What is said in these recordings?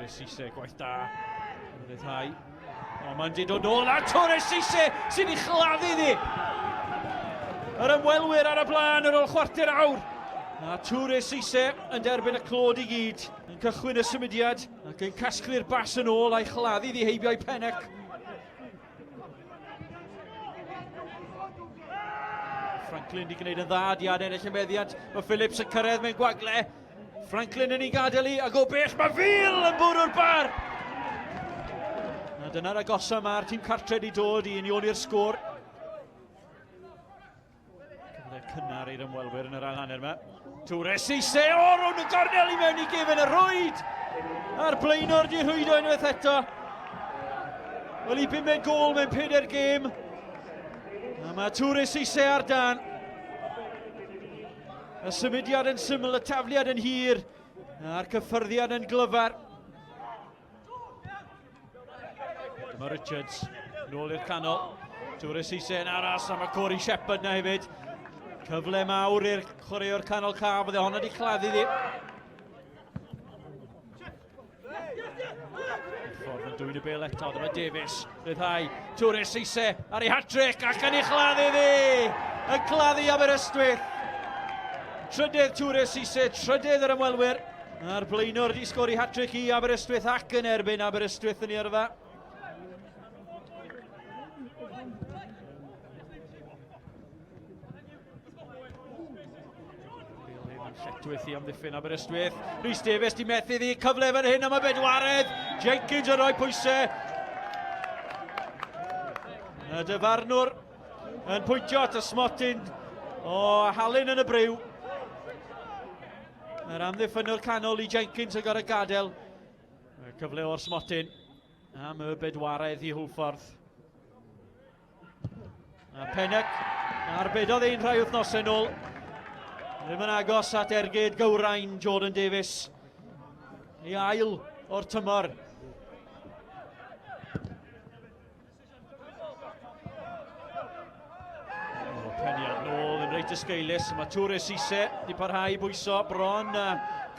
Torres Sise, gwaith da. Ryddhau. O, mae'n di dod nôl a Torres Sise sy'n ei chladdu ddi. Yr ymwelwyr ar y blaen ar ôl chwarter awr. A Torres Sise yn derbyn y clod i gyd. Yn cychwyn y symudiad ac yn casglu'r bas yn ôl a'i chladdu ddi heibio'i pennec. Franklin di gwneud yn dda di ennill y meddiad. Mae Phillips yn cyrraedd mewn gwagle. Franklin yn ei gadael i, ac o bell mae Fil yn bwrw'r bar. A dyna'r agosa mae'r tîm cartre di dod i unioni'r sgôr. Cyfle cynnar i'r ymwelwyr yn yr ail hanner yma. Torres Sise, o, rhwng y gornel i mewn i gefn y rwyd. A'r blaenor di rhwydo unwaith eto. Wel i 5 gôl mewn 4 gêm. A mae Torres Sise ar dan. Y symudiad yn syml, y tafliad yn hir, a'r cyffyrddiad yn glyfar. Dyma Richards, nôl i'r canol. Torres Sise yn aras, a mae Corey Shepherd na hefyd. Cyfle mawr i'r chwaraewr canol ca, bydde honna di chladdu ddi. Hwlffordd yn dwyn y bêl eto, dyma Davies, ryddhau. Torres Sise ar ei hat-trick ac yn ei chladdu ddi. Yn claddu Aberystwyth. Trydydd Torres Sise, trydydd yr ymwelwyr. A'r blaenor wedi sgori hat-trick i Aberystwyth ac yn erbyn Aberystwyth yn ei yrfa. Lletwyth i amddiffyn Aberystwyth. Rhys Davies di methu ddi, cyfle fan hyn am y bedwaredd. Jenkins yn rhoi pwysau. Y dyfarnwr yn pwyntio at y smotyn o Halyn yn y briw. Yr amddiffynwr canol i Jenkins yn gorau gadael. Cyfle o'r smotyn am y bedwaredd i Hwlffordd. A Pennec arbedodd ein rhai wythnosau nôl. Ddim yn agos at ergyd gywrain Jordan Davies. Ei ail o'r tymor. Peniad nôl yn reit ysgeilus. Mae Torres Sise di parhau i bwyso bron a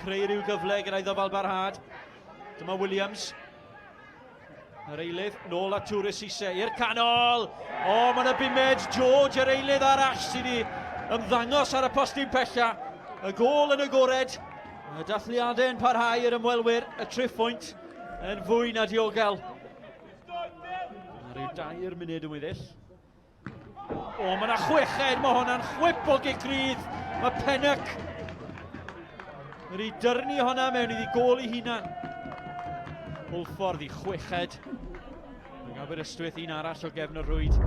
creu rhyw gyfle gyda'i ddofal barhad. Dyma Williams. Yr eilydd nôl a Torres Sise i'r canol. O, mae yna bumed George, yr eilydd arall sydd wedi ymddangos ar y postyn pella. Y gôl yn agored. Y dathliadau yn parhau i'r ymwelwyr. Y triffwynt yn fwy na diogel. Rhyw 2 munud yn weddill. O, mae yna chweched, mae hwnna'n chwip o gigrydd. Mae Pennec wedi dyrnu honna mewn iddi gôl i hunan. Hwlffordd i chweched. Mae Aberystwyth un arall o gefn y rwyd.